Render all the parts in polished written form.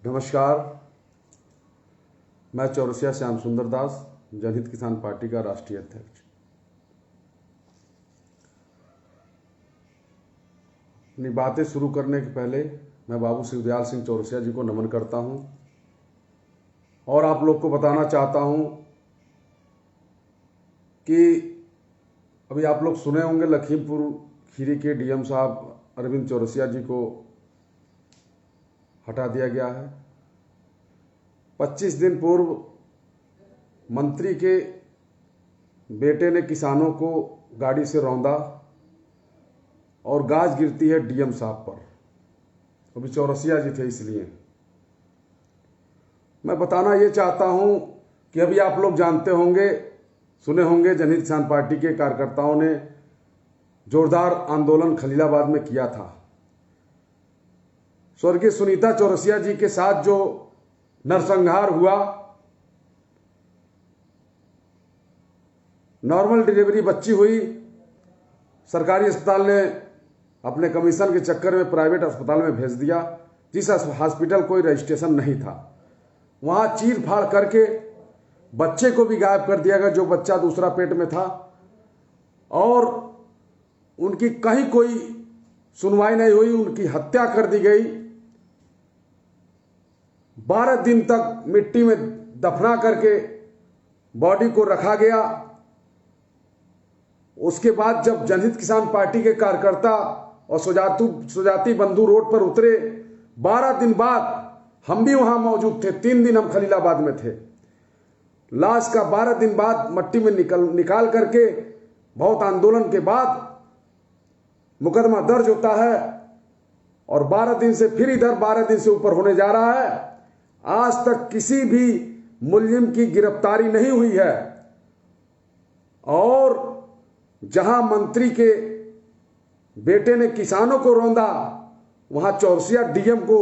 नमस्कार, मैं चौरसिया श्याम सुंदर दास, जनहित किसान पार्टी का राष्ट्रीय अध्यक्ष। अपनी बातें शुरू करने के पहले मैं बाबू शिवदयाल सिंह चौरसिया जी को नमन करता हूं और आप लोग को बताना चाहता हूं कि अभी आप लोग सुने होंगे लखीमपुर खीरी के डीएम साहब अरविंद चौरसिया जी को हटा दिया गया है। 25 दिन पूर्व मंत्री के बेटे ने किसानों को गाड़ी से रौंदा और गाज गिरती है डीएम साहब पर। अभी चौरसिया जी थे, इसलिए मैं बताना ये चाहता हूं कि अभी आप लोग जानते होंगे, सुने होंगे, जनहित किसान पार्टी के कार्यकर्ताओं ने जोरदार आंदोलन खलीलाबाद में किया था। स्वर्गीय सुनीता चौरसिया जी के साथ जो नरसंहार हुआ, नॉर्मल डिलीवरी बच्ची हुई, सरकारी अस्पताल ने अपने कमीशन के चक्कर में प्राइवेट अस्पताल में भेज दिया, जिस हॉस्पिटल कोई रजिस्ट्रेशन नहीं था। वहां चीर फाड़ करके बच्चे को भी गायब कर दिया गया, जो बच्चा दूसरा पेट में था, और उनकी कहीं कोई सुनवाई नहीं हुई, उनकी हत्या कर दी गई। 12 दिन तक मिट्टी में दफना करके बॉडी को रखा गया। उसके बाद जब जनहित किसान पार्टी के कार्यकर्ता और सुजाती बंधु रोड पर उतरे, 12 दिन बाद हम भी वहां मौजूद थे। 3 दिन हम खलीलाबाद में थे। लाश का 12 दिन बाद मट्टी में निकाल करके बहुत आंदोलन के बाद मुकदमा दर्ज होता है और 12 दिन से फिर इधर 12 दिन से ऊपर होने जा रहा है। आज तक किसी भी मुलजिम की गिरफ्तारी नहीं हुई है। और जहां मंत्री के बेटे ने किसानों को रौंदा, वहां चौरसिया डीएम को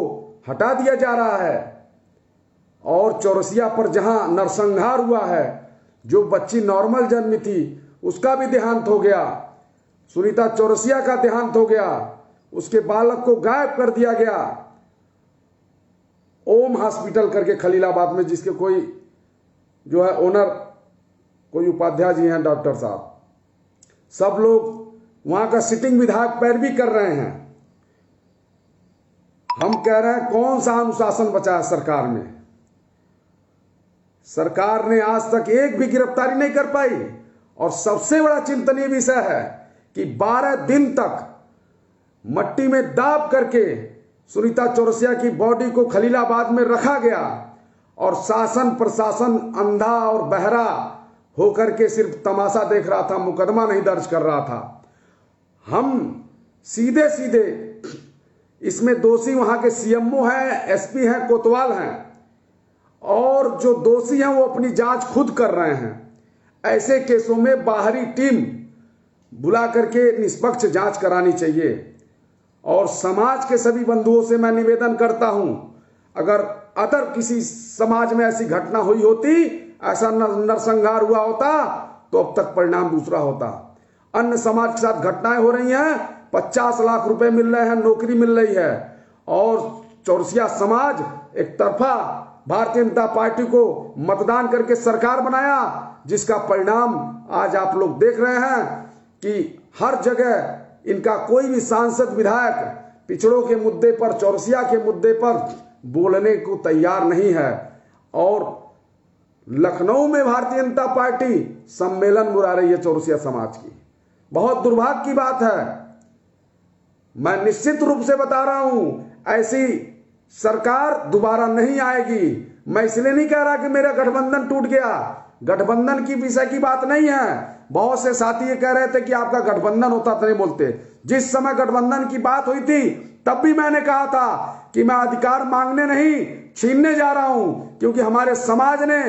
हटा दिया जा रहा है। और चौरसिया पर जहां नरसंहार हुआ है, जो बच्ची नॉर्मल जन्मी थी उसका भी देहांत हो गया, सुनीता चौरसिया का देहांत हो गया, उसके बालक को गायब कर दिया गया। ओम हॉस्पिटल करके खलीलाबाद में, जिसके कोई जो है ओनर, कोई उपाध्याय जी हैं, डॉक्टर साहब, सब लोग वहां का सिटिंग विधायक पैरवी कर रहे हैं। हम कह रहे हैं कौन सा अनुशासन बचा है सरकार में। सरकार ने आज तक एक भी गिरफ्तारी नहीं कर पाई। और सबसे बड़ा चिंतनीय विषय है कि 12 दिन तक मट्टी में दाब करके सुनीता चौरसिया की बॉडी को खलीलाबाद में रखा गया और शासन प्रशासन अंधा और बहरा होकर के सिर्फ तमाशा देख रहा था, मुकदमा नहीं दर्ज कर रहा था। हम सीधे सीधे इसमें दोषी वहां के सीएमओ हैं, एसपी हैं, कोतवाल हैं, और जो दोषी हैं वो अपनी जांच खुद कर रहे हैं। ऐसे केसों में बाहरी टीम बुला करके निष्पक्ष जांच करानी चाहिए। और समाज के सभी बंधुओं से मैं निवेदन करता हूं, अगर अदर किसी समाज में ऐसी घटना हुई होती, ऐसा नरसंहार हुआ होता, तो अब तक परिणाम दूसरा होता। अन्य समाज के साथ घटनाएं हो रही हैं, 50 लाख रुपए मिल रहे हैं, नौकरी मिल रही है, और चौरसिया समाज एक तरफा भारतीय जनता पार्टी को मतदान करके सरकार बनाया, जिसका परिणाम आज आप लोग देख रहे हैं कि हर जगह इनका कोई भी सांसद विधायक पिछड़ों के मुद्दे पर, चौरसिया के मुद्दे पर बोलने को तैयार नहीं है। और लखनऊ में भारतीय जनता पार्टी सम्मेलन बुला रही है चौरसिया समाज की। बहुत दुर्भाग्य की बात है। मैं निश्चित रूप से बता रहा हूं, ऐसी सरकार दोबारा नहीं आएगी। मैं इसलिए नहीं कह रहा कि मेरा गठबंधन टूट गया। गठबंधन की विषय की बात नहीं है। बहुत से साथी ये कह रहे थे कि आपका गठबंधन होता तो नहीं बोलते। जिस समय गठबंधन की बात हुई थी, तब भी मैंने कहा था कि मैं अधिकार मांगने नहीं, छीनने जा रहा हूं, क्योंकि हमारे समाज ने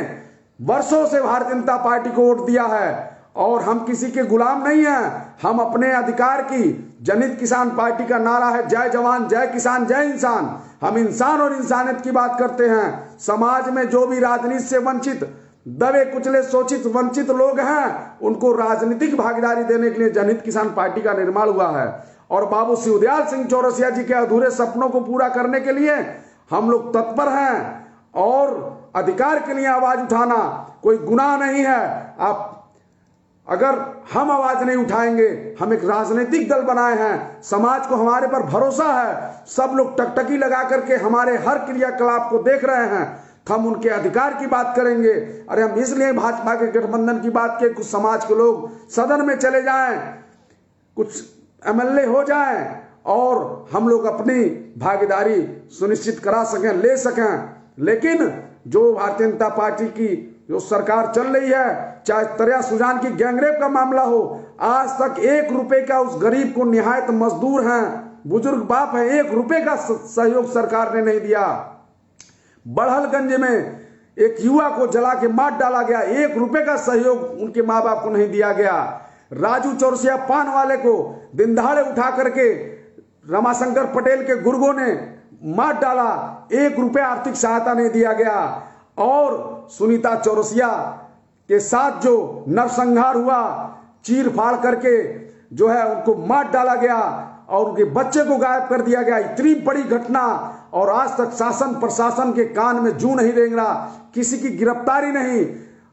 वर्षों से भारतीय जनता पार्टी को वोट दिया है और हम किसी के गुलाम नहीं हैं। हम अपने अधिकार की, जनहित किसान पार्टी का नारा है जय जवान जय किसान जय इंसान। हम इंसान और इंसानियत की बात करते हैं। समाज में जो भी राजनीति से वंचित, दबे कुचले, शोषित, वंचित लोग हैं, उनको राजनीतिक भागीदारी देने के लिए जनहित किसान पार्टी का निर्माण हुआ है। और बाबू शिवदयाल सिंह चौरसिया जी के अधूरे सपनों को पूरा करने के लिए हम लोग तत्पर हैं और अधिकार के लिए आवाज उठाना कोई गुनाह नहीं है। आप अगर हम आवाज नहीं उठाएंगे, हम एक राजनीतिक दल बनाए हैं, समाज को हमारे पर भरोसा है, सब लोग टकटकी लगा करके हमारे हर क्रियाकलाप को देख रहे हैं, हम उनके अधिकार की बात करेंगे। अरे हम इसलिए भाजपा के गठबंधन की बात किए, कुछ समाज के लोग सदन में चले जाएं, कुछ एमएलए हो जाएं और हम लोग अपनी भागीदारी सुनिश्चित करा सकें, ले सकें। लेकिन जो भारतीय जनता पार्टी की जो सरकार चल रही है, चाहे तरिया सुजान की गैंगरेप का मामला हो, आज तक 1 रुपए का उस गरीब को, निहायत मजदूर हैं, बुजुर्ग बाप है, 1 रुपए का सहयोग सरकार ने नहीं दिया। बड़हलगंज में एक युवा को जला के मार डाला गया, 1 रुपए का सहयोग उनके मां बाप को नहीं दिया गया। राजू चौरसिया पान वाले को दिन दहाड़े उठा करके रमाशंकर पटेल के गुर्गों ने मार डाला, 1 रुपए आर्थिक सहायता नहीं दिया गया। और सुनीता चौरसिया के साथ जो नरसंहार हुआ, चीर फाड़ करके जो है उनको मार डाला गया और उनके बच्चे को गायब कर दिया गया, इतनी बड़ी घटना, और आज तक शासन प्रशासन के कान में जूं नहीं रेंग रहा, किसी की गिरफ्तारी नहीं।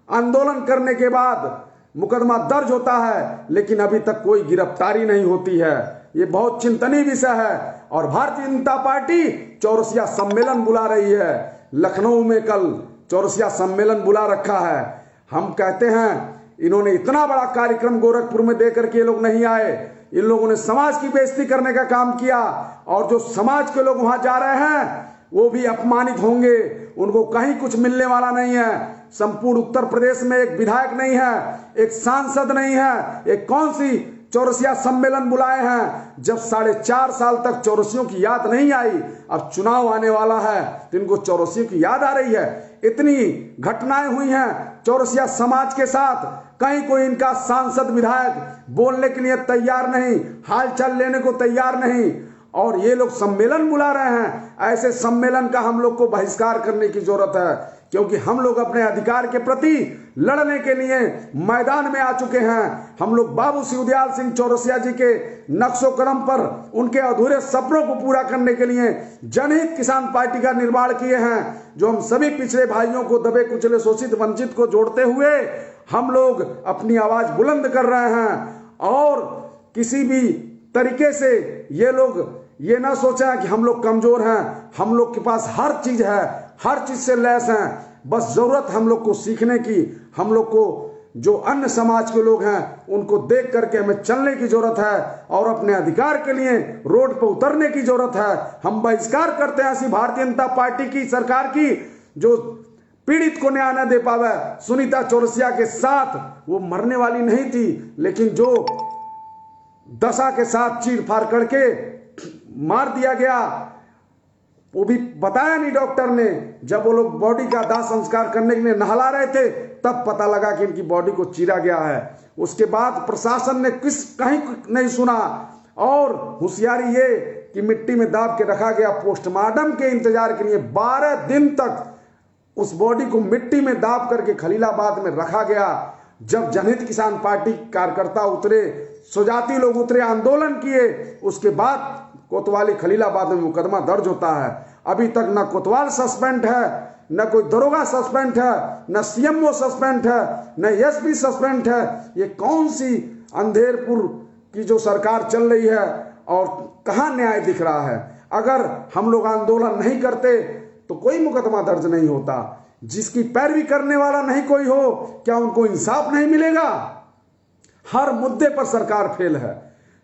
आंदोलन करने के बाद मुकदमा दर्ज होता है लेकिन अभी तक कोई गिरफ्तारी नहीं होती है। ये बहुत चिंतनीय विषय है। और भारतीय जनता पार्टी चौरसिया सम्मेलन बुला रही है, लखनऊ में कल चौरसिया सम्मेलन बुला रखा है। हम कहते हैं इन्होंने इतना बड़ा कार्यक्रम गोरखपुर में देकर के ये लोग नहीं आए, इन लोगों ने समाज की बेइज्जती करने का काम किया, और जो समाज के लोग वहां जा रहे हैं वो भी अपमानित होंगे, उनको कहीं कुछ मिलने वाला नहीं है। संपूर्ण उत्तर प्रदेश में एक विधायक नहीं है, एक सांसद नहीं है, एक कौन सी चौरसिया सम्मेलन बुलाए हैं जब 4.5 साल तक चौरसियों की याद नहीं आई। अब चुनाव आने वाला है तो इनको चौरसियों की याद आ रही है। इतनी घटनाएं हुई हैं चौरसिया समाज के साथ, कहीं कोई इनका सांसद विधायक बोलने के लिए तैयार नहीं, हालचाल लेने को तैयार नहीं, और ये लोग सम्मेलन बुला रहे हैं। ऐसे सम्मेलन का हम लोग को बहिष्कार करने की जरूरत है, क्योंकि हम लोग अपने अधिकार के प्रति लड़ने के लिए मैदान में आ चुके हैं। हम लोग बाबू शिवदयाल सिंह चौरसिया जी के नक्शो कदम पर उनके अधूरे सपनों को पूरा करने के लिए जनहित किसान पार्टी का निर्माण किए हैं, जो हम सभी पिछड़े भाइयों को, दबे कुचले शोषित वंचित को जोड़ते हुए हम लोग अपनी आवाज बुलंद कर रहे हैं। और किसी भी तरीके से ये लोग ये ना सोचा कि हम लोग कमजोर हैं, हम लोग के पास हर चीज है, हर चीज से लैस हैं, बस जरूरत हम लोग को सीखने की, हम लोग को जो अन्य समाज के लोग हैं उनको देख करके हमें चलने की जरूरत है और अपने अधिकार के लिए रोड पर उतरने की जरूरत है। हम बहिष्कार करते हैं ऐसी भारतीय जनता पार्टी की सरकार की जो पीड़ित को न्याय न दे पावे। सुनीता चौरसिया के साथ वो मरने वाली नहीं थी, लेकिन जो दशा के साथ चीर फाड़ करके मार दिया गया, वो भी बताया नहीं डॉक्टर ने। जब वो लोग बॉडी का दाह संस्कार करने के लिए नहला रहे थे तब पता लगा कि इनकी बॉडी को चीरा गया है। उसके बाद प्रशासन ने कहीं नहीं सुना, और होशियारी ये कि मिट्टी में दाब के रखा गया। पोस्टमार्टम के इंतजार के लिए 12 दिन तक उस बॉडी को मिट्टी में दाब करके खलीलाबाद में रखा गया। जब जनहित किसान पार्टी कार्यकर्ता उतरे, स्वजाति लोग उतरे, आंदोलन किए, उसके बाद कोतवाली खलीलाबाद में मुकदमा दर्ज होता है। अभी तक न कोतवाल सस्पेंड है, न कोई दरोगा सस्पेंड है, न सीएमओ सस्पेंड है, न एसपी सस्पेंड है। ये कौन सी अंधेरपुर की जो सरकार चल रही है और कहां न्याय दिख रहा है? अगर हम लोग आंदोलन नहीं करते तो कोई मुकदमा दर्ज नहीं होता। जिसकी पैरवी करने वाला नहीं कोई हो, क्या उनको इंसाफ नहीं मिलेगा? हर मुद्दे पर सरकार फेल है,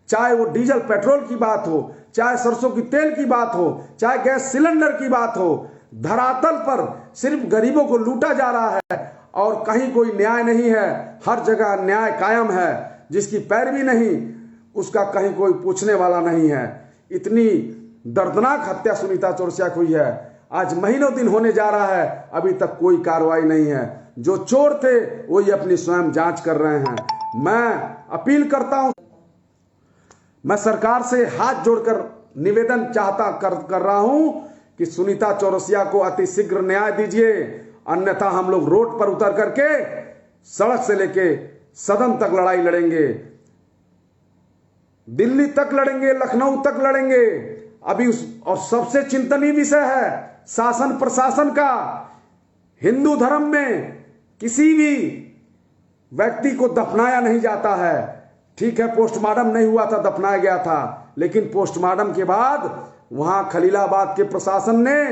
चाहे वो डीजल पेट्रोल की बात हो, चाहे सरसों की तेल की बात हो, चाहे गैस सिलेंडर की बात हो। धरातल पर सिर्फ गरीबों को लूटा जा रहा है और कहीं कोई न्याय नहीं है। हर जगह न्याय कायम है, जिसकी पैरवी नहीं उसका कहीं कोई पूछने वाला नहीं है। इतनी दर्दनाक हत्या सुनीता चौरसिया की हुई है, आज महीनों दिन होने जा रहा है, अभी तक कोई कार्रवाई नहीं है। जो चोर थे वही अपनी स्वयं जांच कर रहे हैं। मैं अपील करता हूं, मैं सरकार से हाथ जोड़कर निवेदन कर रहा हूं कि सुनीता चौरसिया को अतिशीघ्र न्याय दीजिए, अन्यथा हम लोग रोड पर उतर करके सड़क से लेके सदन तक लड़ाई लड़ेंगे, दिल्ली तक लड़ेंगे, लखनऊ तक लड़ेंगे। अभी और सबसे चिंतनीय विषय है शासन प्रशासन का। हिंदू धर्म में किसी भी व्यक्ति को दफनाया नहीं जाता है। ठीक है, पोस्टमार्टम नहीं हुआ था, दफनाया गया था, लेकिन पोस्टमार्टम के बाद वहां खलीलाबाद के प्रशासन ने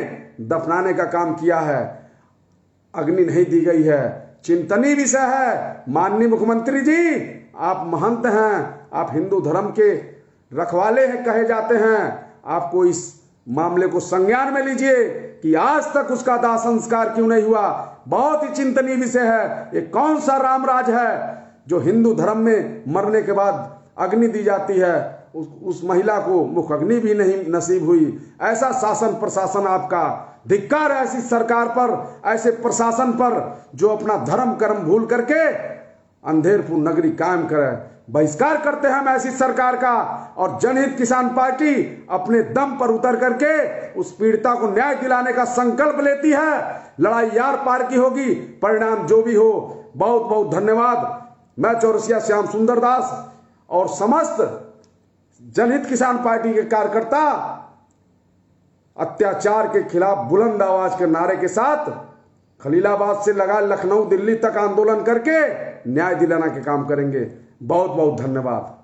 दफनाने का काम किया है, अग्नि नहीं दी गई है। चिंतनीय विषय है। माननीय मुख्यमंत्री जी, आप महंत हैं, आप हिंदू धर्म के रखवाले हैं कहे जाते हैं, आपको इस मामले को संज्ञान में लीजिए कि आज तक उसका दाह संस्कार क्यों नहीं हुआ। बहुत ही चिंतनीय विषय है। ये कौन सा रामराज है जो हिंदू धर्म में मरने के बाद अग्नि दी जाती है, उस महिला को मुख अग्नि भी नहीं नसीब हुई। ऐसा शासन प्रशासन आपका। धिक्कार है ऐसी सरकार पर, ऐसे प्रशासन पर जो अपना धर्म कर्म भूल करके अंधेरपुर नगरी कायम करे। बहिष्कार करते हैं हम ऐसी सरकार का। और जनहित किसान पार्टी अपने दम पर उतर करके उस पीड़िता को न्याय दिलाने का संकल्प लेती है। लड़ाई यार पार की होगी, परिणाम जो भी हो। बहुत बहुत धन्यवाद। मैं चौरसिया श्याम सुंदर दास और समस्त जनहित किसान पार्टी के कार्यकर्ता अत्याचार के खिलाफ बुलंद आवाज के नारे के साथ खलीलाबाद से लगा लखनऊ दिल्ली तक आंदोलन करके न्याय दिलाने के काम करेंगे। बहुत बहुत धन्यवाद।